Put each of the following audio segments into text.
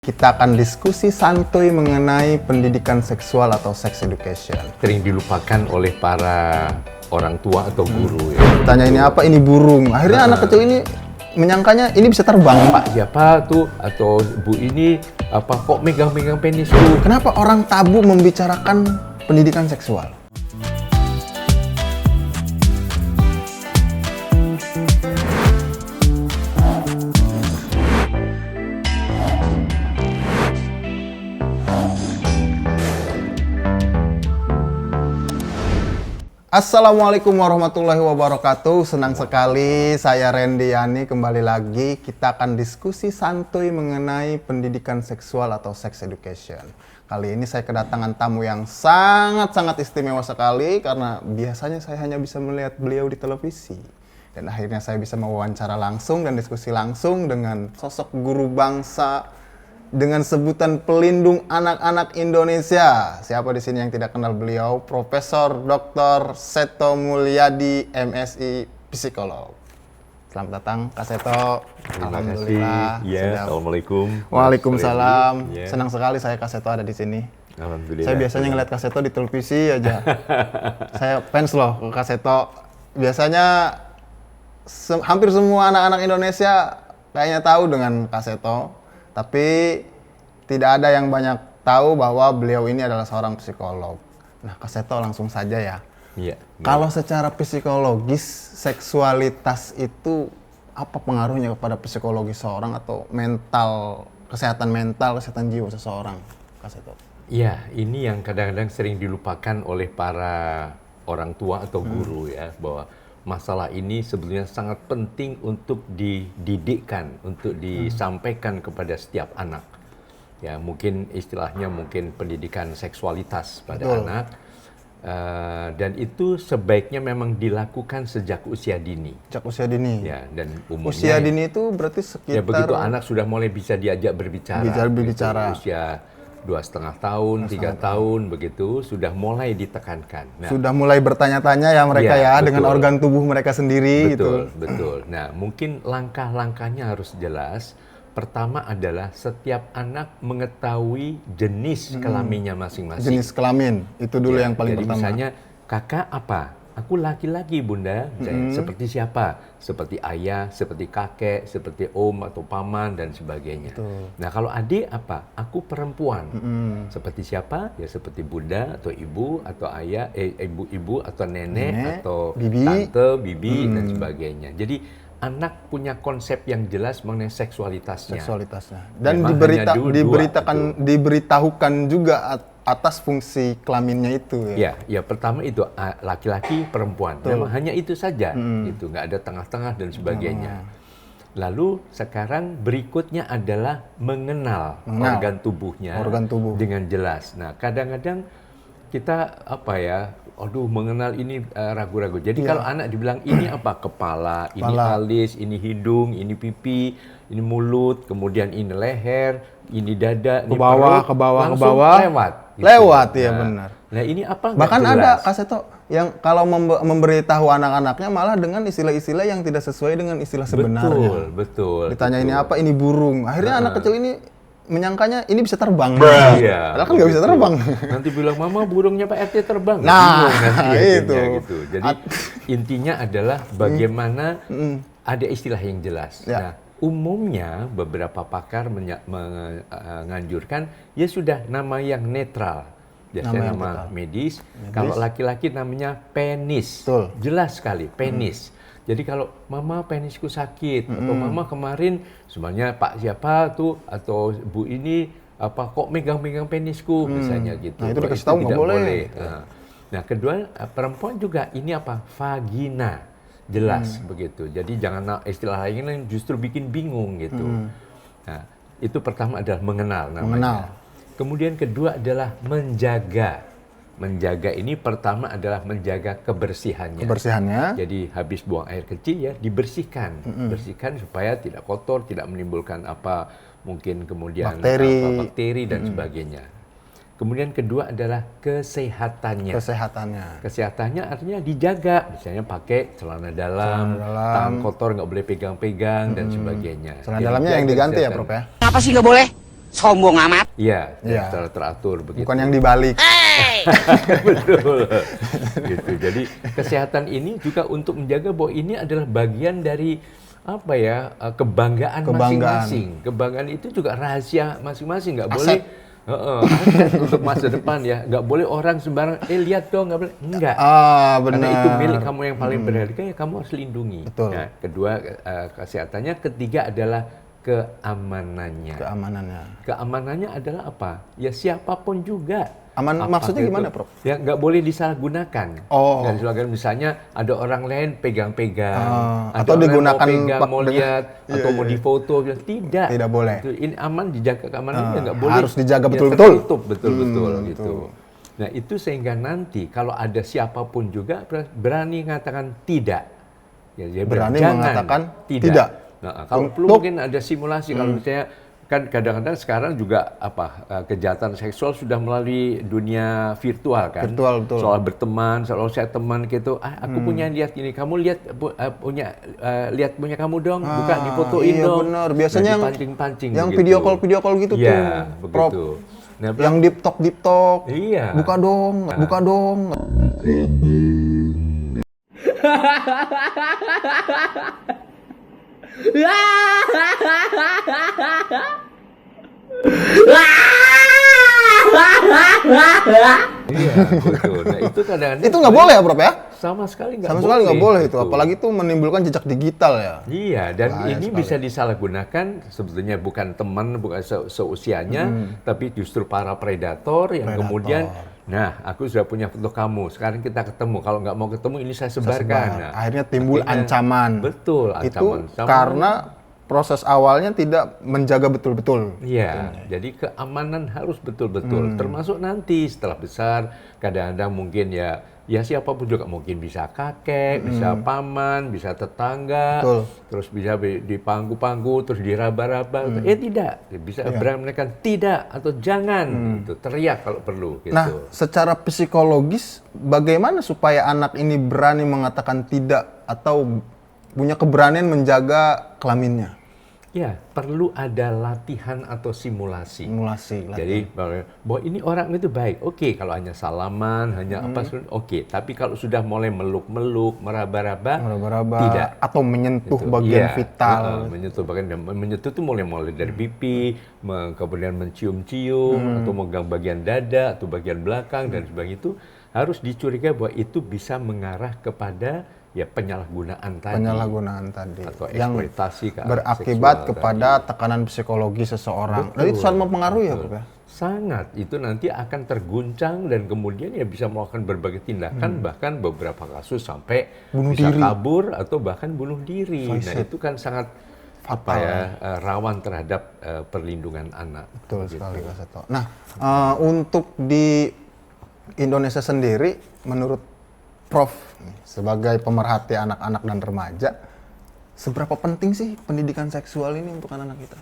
Kita akan diskusi santuy mengenai pendidikan seksual atau sex education. Sering dilupakan oleh para orang tua atau guru ya. Tanya ini apa? Ini burung. Akhirnya anak kecil ini menyangkanya ini bisa terbang. Pak siapa tuh atau Bu ini apa kok megang-megang penisku? Kenapa orang tabu membicarakan pendidikan seksual? Assalamualaikum warahmatullahi wabarakatuh. Senang sekali saya Randy Yani kembali lagi. Kita akan diskusi santuy mengenai pendidikan seksual atau sex education. Kali ini saya kedatangan tamu yang sangat-sangat istimewa sekali karena biasanya saya hanya bisa melihat beliau di televisi. Dan akhirnya saya bisa mewawancara langsung dan diskusi langsung dengan sosok guru bangsa dengan sebutan pelindung anak-anak Indonesia. Siapa di sini yang tidak kenal beliau? Profesor Dr. Seto Mulyadi, MSI Psikolog. Selamat datang, Kak Seto. Alhamdulillah. Ya, assalamualaikum. Waalaikumsalam. Ya. Senang sekali saya Kak Seto ada di sini. Alhamdulillah. Saya biasanya ngeliat Kak Seto di televisi aja. Saya fans loh ke Kak Seto. Biasanya hampir semua anak-anak Indonesia kayaknya tahu dengan Kak Seto. Tapi tidak ada yang banyak tahu bahwa beliau ini adalah seorang psikolog. Nah, Kak Seto langsung saja ya. Iya. Kalau secara psikologis, seksualitas itu apa pengaruhnya kepada psikologi seorang atau kesehatan jiwa seseorang, Kak Seto? Iya, ini yang kadang-kadang sering dilupakan oleh para orang tua atau guru ya, bahwa masalah ini sebetulnya sangat penting untuk dididikkan, untuk disampaikan kepada setiap anak. Ya, mungkin istilahnya pendidikan seksualitas pada Betul. anak. Dan itu sebaiknya memang dilakukan sejak usia dini. Sejak usia dini. Ya, dan umumnya Usia dini itu berarti sekitar ya begitu anak sudah mulai bisa diajak berbicara. berbicara. Begitu, usia 2,5 tahun, 3 tahun begitu sudah mulai ditekankan. Nah, sudah mulai bertanya-tanya ya mereka Iya, dengan betul. organ tubuh mereka sendiri gitu. Betul. Nah, mungkin langkah-langkahnya harus jelas. Pertama adalah setiap anak mengetahui jenis kelaminnya masing-masing. Jenis kelamin itu dulu Ya, yang paling jadi pertama. misalnya kakak apa? Aku laki-laki bunda, misalnya. Seperti siapa? Seperti ayah, seperti kakek, seperti om atau paman dan sebagainya. Betul. Nah kalau adik apa? Aku perempuan. Seperti siapa? Ya seperti bunda atau ibu atau ayah, ibu-ibu atau nenek atau bibi. tante, bibi dan sebagainya. Jadi anak punya konsep yang jelas mengenai seksualitasnya. Dan Memang hanya diberitahukan juga atas fungsi kelaminnya itu ya. Ya pertama itu laki-laki, perempuan. Memang hanya itu saja, gitu, nggak ada tengah-tengah dan sebagainya. Lalu sekarang berikutnya adalah mengenal organ tubuhnya dengan jelas. Nah kadang-kadang kita mengenal ini ragu-ragu. Jadi kalau anak dibilang ini apa? Kepala, ini alis, ini hidung, ini pipi, ini mulut, kemudian ini leher, ini dada, ini perut, langsung lewat. Gitu. Lewat ya benar. Nah ini apa? Bahkan ada Kak Seto yang kalau memberitahu anak-anaknya malah dengan istilah-istilah yang tidak sesuai dengan istilah sebenarnya. Betul. Ditanya ini apa? Ini burung. Akhirnya anak kecil ini menyangkanya ini bisa terbang. Iya. Padahal kan nggak bisa terbang. Nanti bilang mama burungnya Pak RT terbang. Nah, itu. itu. Gitu. Jadi intinya adalah bagaimana ada istilah yang jelas. Ya. Nah, umumnya beberapa pakar menganjurkan ya sudah nama yang netral. Biasanya nama medis. Kalau laki-laki namanya penis. Betul. Jelas sekali, penis. Jadi kalau mama penisku sakit atau mama kemarin sebenarnya Pak siapa tuh atau Bu ini apa kok megang-megang penisku misalnya gitu. Nah, itu dikasih tahu nggak boleh. Nah, kedua perempuan juga ini apa? Vagina. Jelas begitu. Jadi jangan istilah lain justru bikin bingung gitu. Nah, itu pertama adalah mengenal namanya. Kemudian kedua adalah menjaga. Menjaga ini pertama adalah menjaga kebersihannya. Jadi habis buang air kecil ya dibersihkan. Bersihkan supaya tidak kotor, tidak menimbulkan mungkin kemudian bakteri dan sebagainya. Kemudian kedua adalah kesehatannya. Kesehatannya artinya dijaga, misalnya pakai celana dalam, tangan kotor nggak boleh pegang-pegang dan sebagainya. Celana dalamnya yang diganti ya, Prof ya? Kenapa sih nggak boleh? Sombong amat. Iya, Iya. secara teratur begitu. Bukan yang dibalik. Betul. Gitu. Jadi kesehatan ini juga untuk menjaga bahwa ini adalah bagian dari apa ya, kebanggaan masing-masing. Kebanggaan itu juga rahasia masing-masing, nggak boleh aset untuk masa depan ya. Nggak boleh orang sembarang, lihat dong, nggak boleh. Enggak. Ah, benar. Karena itu milik kamu yang paling berharga, ya kamu harus lindungi. Betul. Nah, kedua kesehatannya, ketiga adalah keamanannya. Keamanannya adalah apa? Ya siapapun juga. Maksudnya gimana, Prof? Ya nggak boleh disalahgunakan. Oh. Nggak disalahgunakan. Misalnya ada orang lain pegang-pegang, ada atau orang digunakan mau pegang, mau dengan- lihat, Iya, atau mau iya. difoto. Tidak. Tidak boleh. Ini aman, dijaga keamanannya, nggak boleh. Harus dijaga Ya, betul-betul. tertutup betul-betul gitu. betul. Nah itu sehingga nanti kalau ada siapapun juga berani mengatakan tidak. Ya, dia bilang, Berani jangan, mengatakan tidak. Nah, kalau perlu Untuk- mungkin ada simulasi. Kalau misalnya kan kadang-kadang sekarang juga kejahatan seksual sudah melalui dunia virtual kan. Virtual, betul. Soal berteman, soal saya teman gitu. Aku punya lihat ini, kamu lihat lihat punya kamu dong, buka difotoin iya, dong. benar. Biasanya yang- dipancing-pancing Yang begitu. video call gitu Iya, tuh, Prof. begitu. Nah, Yang deep talk. Iya. Buka dong, buka dong. Iya, betul. Nah, itu kadang-kadang Itu nggak boleh ya, Prof ya? sama sekali nggak Sama boleh. sekali nggak boleh itu, gitu. apalagi itu menimbulkan jejak digital ya. Iya, dan Bahaya ini sekali. bisa disalahgunakan sebetulnya bukan teman, bukan seusianya, tapi justru para predator yang kemudian, nah aku sudah punya foto kamu, sekarang kita ketemu, kalau nggak mau ketemu ini saya sebarkan. Nah, Akhirnya timbul akhirnya- ancaman. Betul, Itu ancaman. karena proses awalnya tidak menjaga betul-betul. Iya, jadi keamanan harus betul-betul, termasuk nanti setelah besar, kadang-kadang mungkin ya siapapun juga mungkin bisa kakek, bisa paman, bisa tetangga, Betul. terus bisa di pangku-pangku, terus diraba-raba, tidak, bisa berani menekan tidak atau jangan, gitu, teriak kalau perlu, gitu. Nah, secara psikologis, bagaimana supaya anak ini berani mengatakan tidak atau punya keberanian menjaga kelaminnya? Ya, perlu ada latihan atau simulasi. Simulasi. Jadi bahwa ini orang itu baik, oke. Kalau hanya salaman, hanya apa, oke. Tapi kalau sudah mulai meluk-meluk, meraba-raba, tidak. Atau menyentuh Gitu. bagian Iya, vital. menyentuh bagian, menyentuh itu mulai dari pipi, kemudian mencium-cium, atau megang bagian dada atau bagian belakang dan sebagainya, itu harus dicurigai bahwa itu bisa mengarah kepada penyalahgunaan tadi. Atau yang eksploitasi ke arah berakibat seksual kepada tekanan psikologi seseorang. Dan itu sangat mempengaruhi ya, Prof ya? Sangat, itu nanti akan terguncang dan kemudian bisa melakukan berbagai tindakan, bahkan beberapa kasus sampai Bunuh bisa diri. kabur atau bahkan bunuh diri. Nah Suicide. itu kan sangat rawan terhadap perlindungan anak. Betul sekali, Kak Seto. Nah, untuk di Indonesia sendiri, menurut Prof nih, sebagai pemerhati anak-anak dan remaja, seberapa penting sih pendidikan seksual ini untuk anak-anak kita?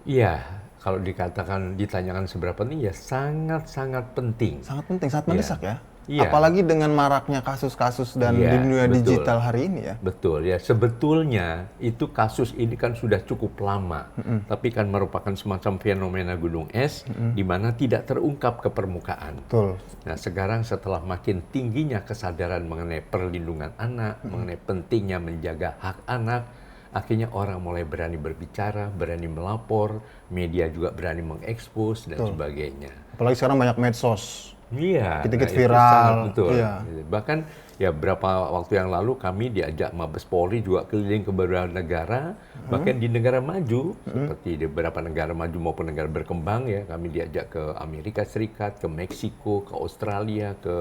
Iya, kalau ditanyakan seberapa penting, ya sangat-sangat penting. Sangat penting, sangat mendesak ya. Iya. Apalagi dengan maraknya kasus-kasus dan Iya, di dunia betul. digital hari ini ya. Betul ya, sebetulnya itu kasus ini kan sudah cukup lama, tapi kan merupakan semacam fenomena gunung es di mana tidak terungkap ke permukaan. Betul. Nah sekarang setelah makin tingginya kesadaran mengenai perlindungan anak, mengenai pentingnya menjaga hak anak, akhirnya orang mulai berani berbicara, berani melapor, media juga berani mengekspos dan sebagainya. Apalagi sekarang banyak medsos. Iya, Dikit-dikit itu viral, sangat betul. iya. Bahkan ya berapa waktu yang lalu kami diajak Mabes Polri juga keliling ke beberapa negara, bahkan di negara maju seperti di beberapa negara maju maupun negara berkembang ya, kami diajak ke Amerika Serikat, ke Meksiko, ke Australia, ke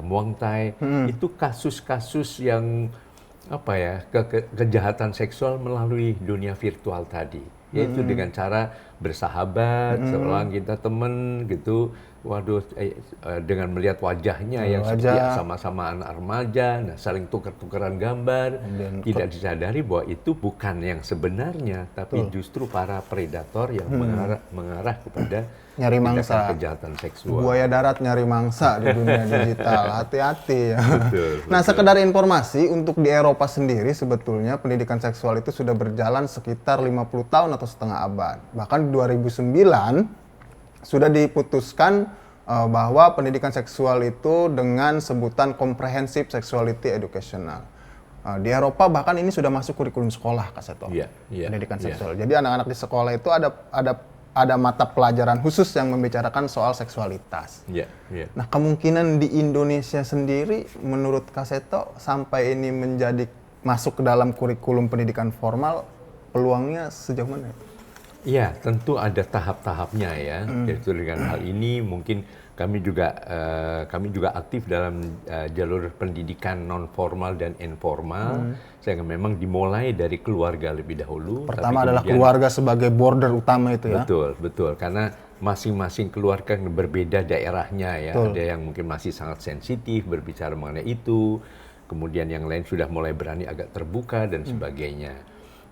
Muang Thai. Itu kasus-kasus yang kejahatan seksual melalui dunia virtual tadi. Yaitu dengan cara bersahabat, seorang kita teman gitu, waduh, dengan melihat wajahnya yang seperti sama-sama anak remaja, nah saling tukar-tukaran gambar, tidak disadari bahwa itu bukan yang sebenarnya, tapi justru para predator yang mengarah kepada nyari mangsa, kejahatan seksual. Buaya darat nyari mangsa di dunia digital, hati-hati ya. Betul. Nah, sekedar informasi, untuk di Eropa sendiri sebetulnya pendidikan seksual itu sudah berjalan sekitar 50 tahun atau setengah abad. Bahkan di 2009 sudah diputuskan bahwa pendidikan seksual itu dengan sebutan Comprehensive Sexuality Educational. Di Eropa bahkan ini sudah masuk kurikulum sekolah, Kak Seto. Pendidikan seksual. Jadi anak-anak di sekolah itu ada mata pelajaran khusus yang membicarakan soal seksualitas. Nah, kemungkinan di Indonesia sendiri, menurut Kak Seto, sampai ini masuk ke dalam kurikulum pendidikan formal, peluangnya sejauh mana? Iya, tentu ada tahap-tahapnya ya. Jadi dengan hal ini mungkin kami juga aktif dalam jalur pendidikan non formal dan informal. Sehingga memang dimulai dari keluarga lebih dahulu. Pertama adalah keluarga sebagai border utama itu ya. Betul. Karena masing-masing keluarga berbeda daerahnya ya. Ada yang mungkin masih sangat sensitif berbicara mengenai itu. Kemudian yang lain sudah mulai berani agak terbuka dan sebagainya.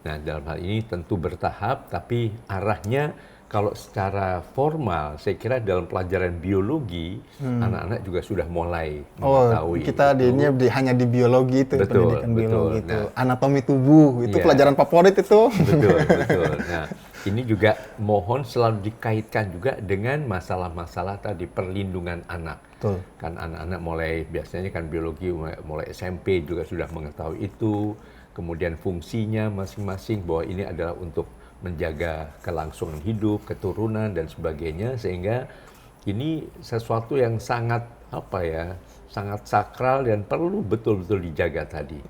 Nah, dalam hal ini tentu bertahap, tapi arahnya kalau secara formal, saya kira dalam pelajaran biologi, anak-anak juga sudah mulai mengetahui. Kita hanya di biologi itu, pendidikan biologi itu. Nah, anatomi tubuh, itu pelajaran favorit itu. Betul. Nah, ini juga mohon selalu dikaitkan juga dengan masalah-masalah tadi perlindungan anak. Kan anak-anak biasanya kan biologi mulai SMP juga sudah mengetahui itu. Kemudian fungsinya masing-masing bahwa ini adalah untuk menjaga kelangsungan hidup, keturunan dan sebagainya, sehingga ini sesuatu yang sangat sangat sakral dan perlu betul-betul dijaga tadi.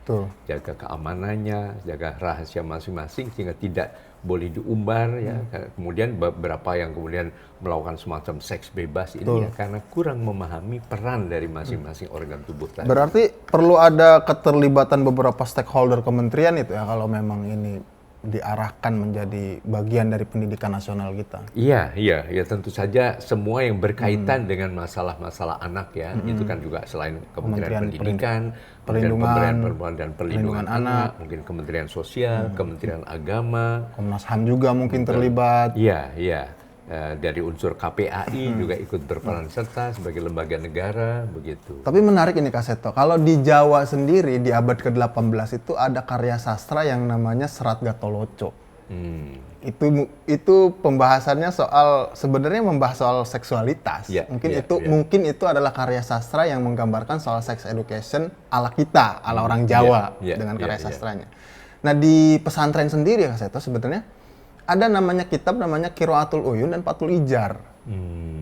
Jaga keamanannya, jaga rahasia masing-masing sehingga tidak boleh diumbar ya. Kemudian beberapa yang kemudian melakukan semacam seks bebas ini ya karena kurang memahami peran dari masing-masing organ tubuh tadi. Berarti perlu ada keterlibatan beberapa stakeholder kementerian itu ya kalau memang ini diarahkan menjadi bagian dari pendidikan nasional kita. Iya, tentu saja semua yang berkaitan dengan masalah-masalah anak ya, itu kan juga selain Kementerian Pendidikan, Pemberdayaan Perempuan dan Perlindungan Anak, mungkin Kementerian Sosial, Kementerian Agama, Komnas HAM juga mungkin terlibat. Iya. Dari unsur KPAI juga ikut berperan serta sebagai lembaga negara begitu. Tapi menarik ini Kak Seto, kalau di Jawa sendiri di abad ke-18 itu ada karya sastra yang namanya Serat Gatoloco. Itu pembahasannya sebenarnya membahas soal seksualitas. Mungkin itu adalah karya sastra yang menggambarkan soal sex education ala kita, ala orang Jawa dengan karya sastranya. Nah, di pesantren sendiri Kak Seto sebenarnya ada kitab namanya Qiraatul Uyun dan Fathul Ijar.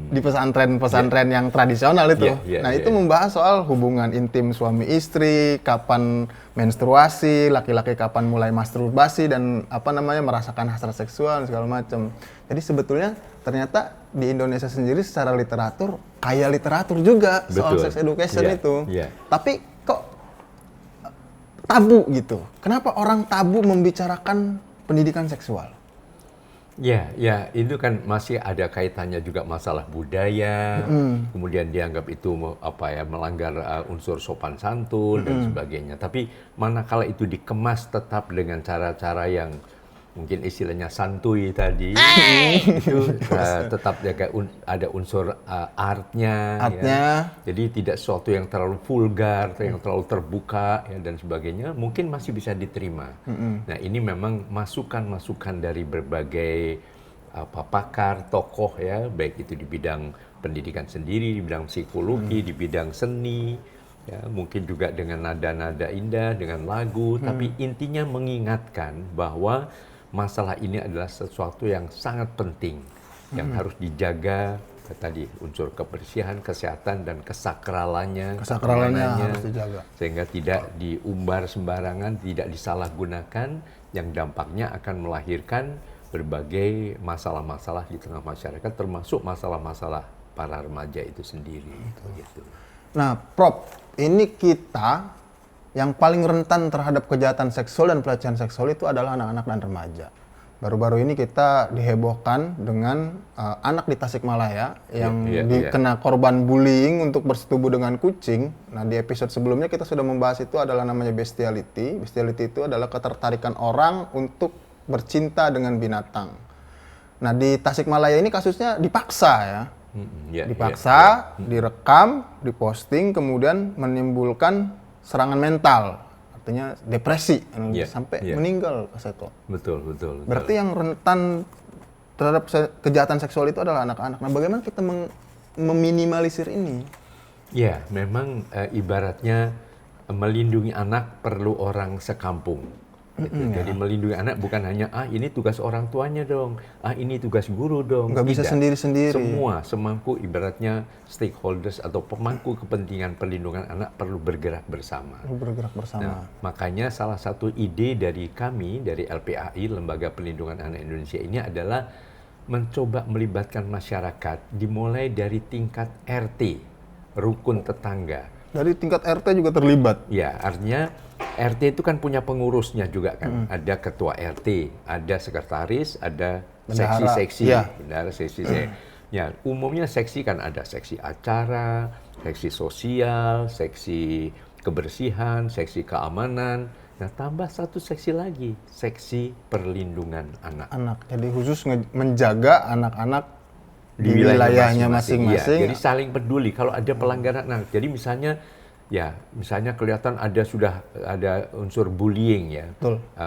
Di pesantren yang tradisional itu. Itu membahas soal hubungan intim suami istri, kapan menstruasi, laki-laki kapan mulai masturbasi dan merasakan hasrat seksual dan segala macam. Jadi sebetulnya ternyata di Indonesia sendiri secara literatur kaya literatur juga soal sex education itu. Tapi kok tabu gitu. Kenapa orang tabu membicarakan pendidikan seksual? Ya, itu kan masih ada kaitannya juga masalah budaya, kemudian dianggap itu melanggar unsur sopan santun dan sebagainya. Tapi manakala itu dikemas tetap dengan cara-cara yang mungkin istilahnya santuy tadi, itu tetap ada unsur artnya. Ya. Jadi tidak sesuatu yang terlalu vulgar, yang terlalu terbuka ya, dan sebagainya, mungkin masih bisa diterima. Nah, ini memang masukan-masukan dari berbagai pakar, tokoh ya, baik itu di bidang pendidikan sendiri, di bidang psikologi, di bidang seni, ya, mungkin juga dengan nada-nada indah, dengan lagu, tapi intinya mengingatkan bahwa masalah ini adalah sesuatu yang sangat penting, yang harus dijaga tadi unsur kebersihan, kesehatan dan kesakralannya harus dijaga sehingga tidak diumbar sembarangan, tidak disalahgunakan yang dampaknya akan melahirkan berbagai masalah-masalah di tengah masyarakat, termasuk masalah-masalah para remaja itu sendiri. Gitu. Nah, Prof, ini kita yang paling rentan terhadap kejahatan seksual dan pelecehan seksual itu adalah anak-anak dan remaja. Baru-baru ini kita dihebohkan dengan anak di Tasikmalaya yang kena korban bullying untuk bersetubuh dengan kucing. Nah, di episode sebelumnya kita sudah membahas itu adalah namanya bestiality. Bestiality itu adalah ketertarikan orang untuk bercinta dengan binatang. Nah, di Tasikmalaya ini kasusnya dipaksa ya. Dipaksa, direkam, diposting, kemudian menimbulkan serangan mental. Artinya depresi sampai meninggal, Pak Seto. Betul. Berarti yang rentan terhadap kejahatan seksual itu adalah anak-anak. Nah, bagaimana kita meminimalisir ini? Ya, memang ibaratnya melindungi anak perlu orang sekampung. Gitu. Jadi melindungi anak bukan hanya ini tugas orang tuanya dong, ini tugas guru dong. Nggak bisa sendiri-sendiri. Semua semampu ibaratnya stakeholders atau pemangku kepentingan perlindungan anak perlu bergerak bersama. Nah, makanya salah satu ide dari kami dari LPAI Lembaga Perlindungan Anak Indonesia ini adalah mencoba melibatkan masyarakat dimulai dari tingkat RT, rukun tetangga. Dari tingkat RT juga terlibat. Ya, artinya RT itu kan punya pengurusnya juga kan. Ada ketua RT, ada sekretaris, ada seksi-seksi, bendahara seksi. Ya, umumnya seksi kan ada seksi acara, seksi sosial, seksi kebersihan, seksi keamanan. Nah, tambah satu seksi lagi, seksi perlindungan anak. Jadi khusus menjaga anak-anak di wilayahnya masing-masing. Ya, jadi saling peduli kalau ada pelanggaran. Nah, jadi misalnya kelihatan sudah ada unsur bullying ya,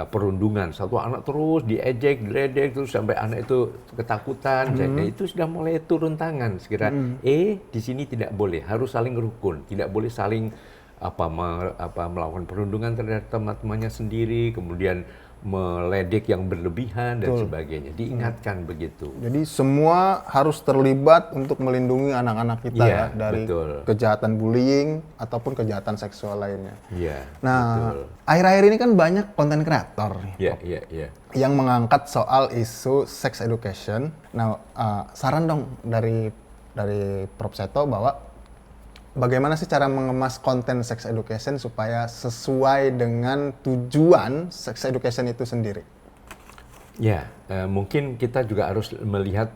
perundungan. Satu anak terus diejek, diledek terus sampai anak itu ketakutan. Jadi itu sudah mulai turun tangan. Sekiranya di sini tidak boleh, harus saling rukun, tidak boleh saling melakukan perundungan terhadap teman-temannya sendiri, kemudian meledek yang berlebihan dan sebagainya. Diingatkan begitu. Jadi semua harus terlibat untuk melindungi anak-anak kita dari kejahatan bullying ataupun kejahatan seksual lainnya. Nah, akhir-akhir ini kan banyak konten kreator yang mengangkat soal isu sex education. Nah, saran dong dari Prof. Seto bahwa bagaimana sih cara mengemas konten sex education supaya sesuai dengan tujuan sex education itu sendiri? Ya, mungkin kita juga harus melihat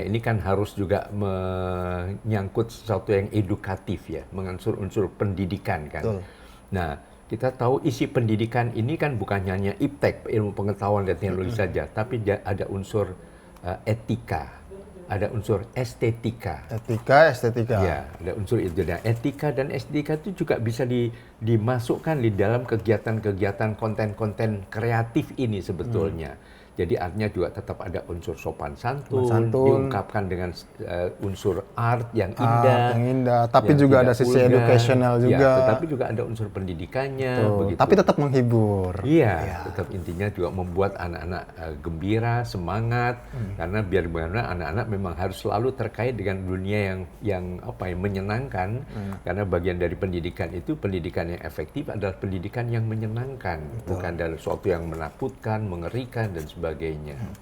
ini kan harus juga menyangkut sesuatu yang edukatif ya, mengunsur-unsur pendidikan kan. Betul. Nah, kita tahu isi pendidikan ini kan bukan hanya iptek, ilmu pengetahuan dan teknologi saja, tapi ada unsur etika. Ada unsur estetika. Estetika. Ya, ada unsur itu. Dan etika dan estetika itu juga bisa dimasukkan di dalam kegiatan-kegiatan konten-konten kreatif ini sebetulnya. Jadi artinya juga tetap ada unsur sopan santun, diungkapkan dengan unsur art yang indah. Tapi juga ada sisi educational juga. Ya, tetapi juga ada unsur pendidikannya. Begitu. Tapi tetap menghibur. Iya, tetap intinya juga membuat anak-anak gembira, semangat. Karena biar bagaimana anak-anak memang harus selalu terkait dengan dunia yang menyenangkan. Karena bagian dari pendidikan itu, pendidikan yang efektif adalah pendidikan yang menyenangkan. Bukan dari sesuatu yang menakutkan, mengerikan, dan sebagainya.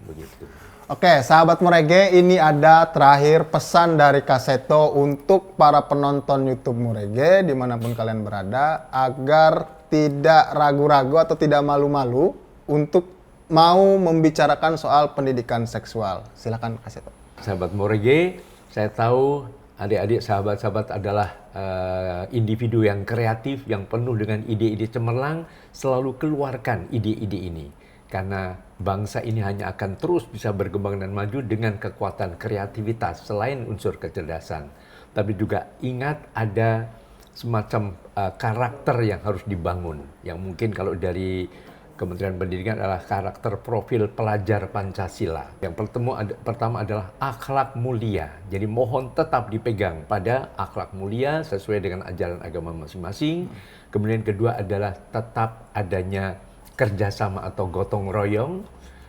Begitu. Oke, sahabat Murege, ini ada terakhir pesan dari Kak Seto untuk para penonton YouTube Murege dimanapun kalian berada, agar tidak ragu-ragu atau tidak malu-malu untuk mau membicarakan soal pendidikan seksual. Silakan Kak Seto. Sahabat Murege, saya tahu adik-adik sahabat-sahabat adalah individu yang kreatif, yang penuh dengan ide-ide cemerlang, selalu keluarkan ide-ide ini. Karena bangsa ini hanya akan terus bisa berkembang dan maju dengan kekuatan kreativitas selain unsur kecerdasan. Tapi juga ingat ada semacam karakter yang harus dibangun. Yang mungkin kalau dari Kementerian Pendidikan adalah karakter profil pelajar Pancasila. Yang pertama adalah akhlak mulia. Jadi mohon tetap dipegang pada akhlak mulia sesuai dengan ajaran agama masing-masing. Kemudian kedua adalah tetap adanya kerjasama atau gotong royong,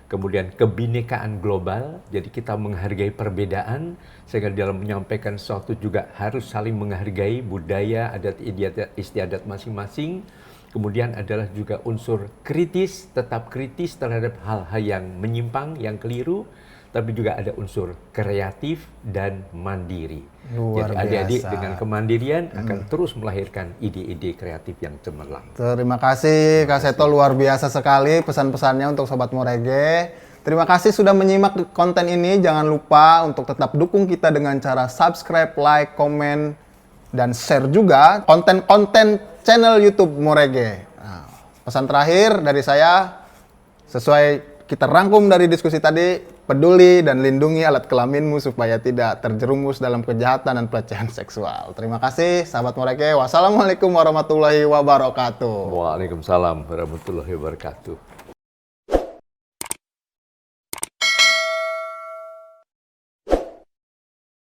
kemudian kebinekaan global, jadi kita menghargai perbedaan, sehingga dalam menyampaikan sesuatu juga harus saling menghargai budaya, adat istiadat masing-masing. Kemudian adalah juga unsur kritis, tetap kritis terhadap hal-hal yang menyimpang, yang keliru, tapi juga ada unsur kreatif dan mandiri. Luar Jadi adik-adik biasa. dengan kemandirian akan terus melahirkan ide-ide kreatif yang cemerlang. Terima kasih Kak Seto, luar biasa sekali pesan-pesannya untuk Sobat Morege. Terima kasih sudah menyimak konten ini. Jangan lupa untuk tetap dukung kita dengan cara subscribe, like, komen, dan share juga konten-konten channel YouTube Morege. Nah, pesan terakhir dari saya, sesuai kita rangkum dari diskusi tadi, peduli dan lindungi alat kelaminmu supaya tidak terjerumus dalam kejahatan dan pelecehan seksual. Terima kasih, sahabat Morege. Wassalamualaikum warahmatullahi wabarakatuh. Waalaikumsalam warahmatullahi wabarakatuh.